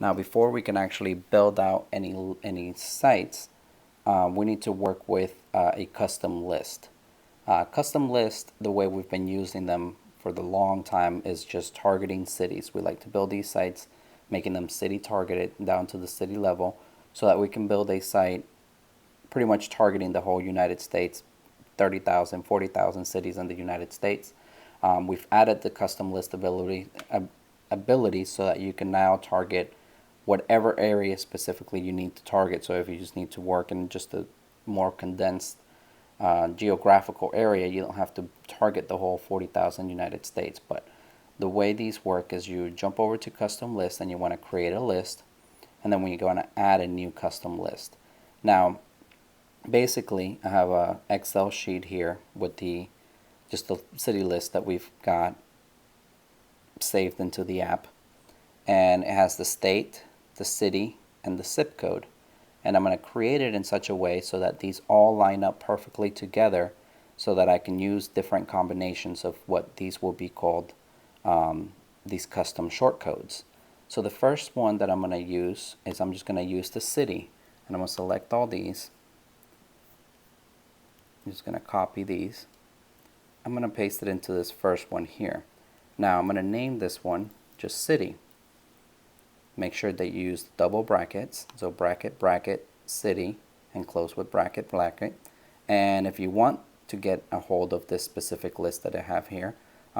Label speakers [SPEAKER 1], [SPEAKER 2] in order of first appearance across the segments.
[SPEAKER 1] Now, before we can actually build out any sites, we need to work with a custom list. Custom list, the way we've been using them for the long time, is just targeting cities. We like to build these sites, making them city targeted down to the city level, so that we can build a site pretty much targeting the whole United States, 30,000, 40,000 cities in the United States. We've added the custom list ability so that you can now target whatever area specifically you need to target. So if you just need to work in just a more condensed geographical area, you don't have to target the whole 40,000 United States. But the way these work is you jump over to custom list and you want to create a list, and then when you go to add a new custom list. Now, basically, I have a Excel sheet here with just the city list that we've got saved into the app, and it has the state, the city, and the zip code. And I'm going to create it in such a way so that these all line up perfectly together, so that I can use different combinations of what these will be called, these custom shortcodes. So the first one that I'm going to use is I'm just going to use the city, and I'm going to select all these. I'm just going to copy these. I'm going to paste it into this first one here. Now I'm going to name this one just city. Make sure that you use double brackets, so bracket, bracket, city, and close with bracket, bracket. And if you want to get a hold of this specific list that I have here,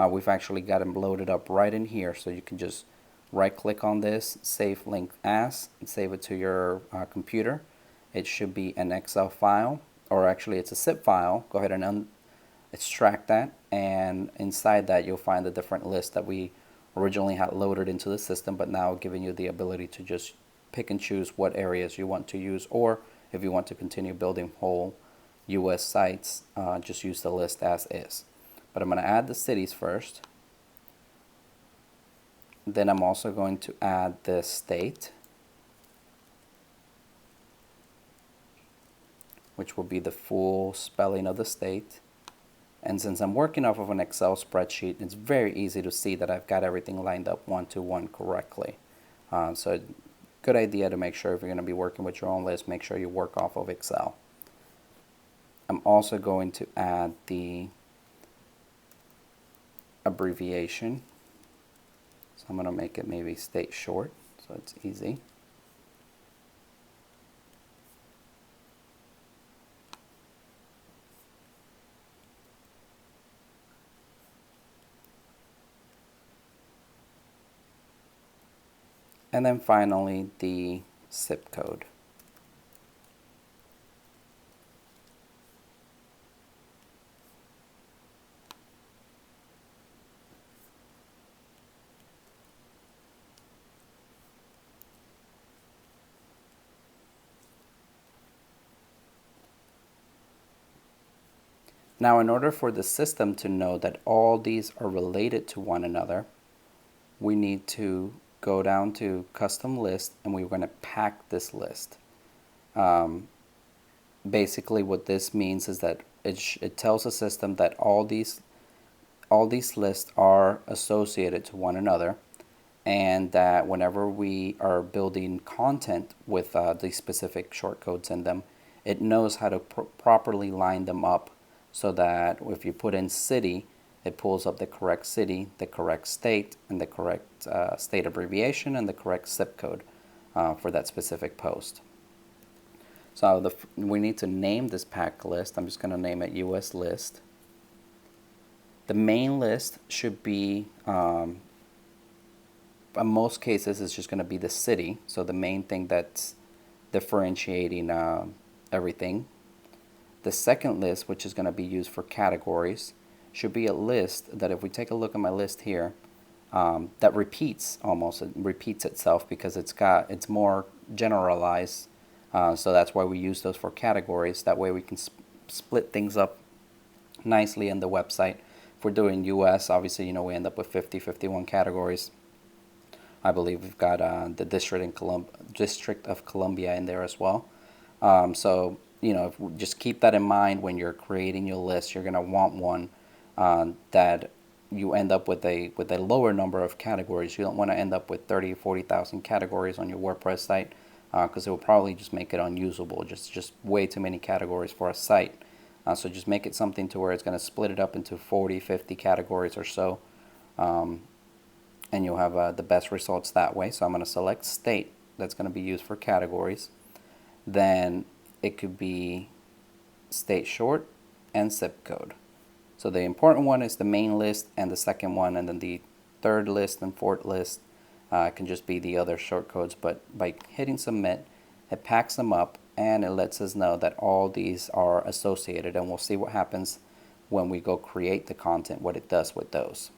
[SPEAKER 1] we've actually got them loaded up right in here, so you can just right click on this, save link as, and save it to your computer. It should be an Excel file, or actually it's a zip file. Go ahead and extract that, and inside that you'll find the different lists that we originally had loaded into the system, but now giving you the ability to just pick and choose what areas you want to use, or if you want to continue building whole US sites, just use the list as is. But I'm going to add the cities first. Then I'm also going to add the state, which will be the full spelling of the state. And since I'm working off of an Excel spreadsheet, it's very easy to see that I've got everything lined up one-to-one correctly. So good idea to make sure if you're going to be working with your own list, make sure you work off of Excel. I'm also going to add the abbreviation. So I'm going to make it maybe state short, so it's easy. And then finally, the zip code. Now, in order for the system to know that all these are related to one another, we need to go down to custom list, and we're going to pack this list. Basically what this means is that it tells the system that all these lists are associated to one another, and that whenever we are building content with these specific shortcodes in them, it knows how to properly line them up, so that if you put in city, it pulls up the correct city, the correct state, and the correct state abbreviation, and the correct zip code for that specific post. So we need to name this pack list. I'm just going to name it US list. The main list should be, in most cases, it's just going to be the city. So the main thing that's differentiating everything. The second list, which is going to be used for categories, should be a list that, if we take a look at my list here, that repeats almost. It repeats itself because it's more generalized. So that's why we use those for categories. That way we can split things up nicely in the website. If we're doing US, obviously, we end up with 50, 51 categories. I believe we've got the District of Columbia in there as well. So, just keep that in mind when you're creating your list. You're going to want one that you end up with a lower number of categories. You don't want to end up with 30, 40,000 categories on your WordPress site, because it will probably just make it unusable. Just way too many categories for a site. So just make it something to where it's going to split it up into 40, 50 categories or so, and you'll have the best results that way. So I'm going to select state. That's going to be used for categories. Then it could be state short and zip code. So the important one is the main list and the second one, and then the third list and fourth list can just be the other short codes. But by hitting submit, it packs them up and it lets us know that all these are associated, and we'll see what happens when we go create the content, what it does with those.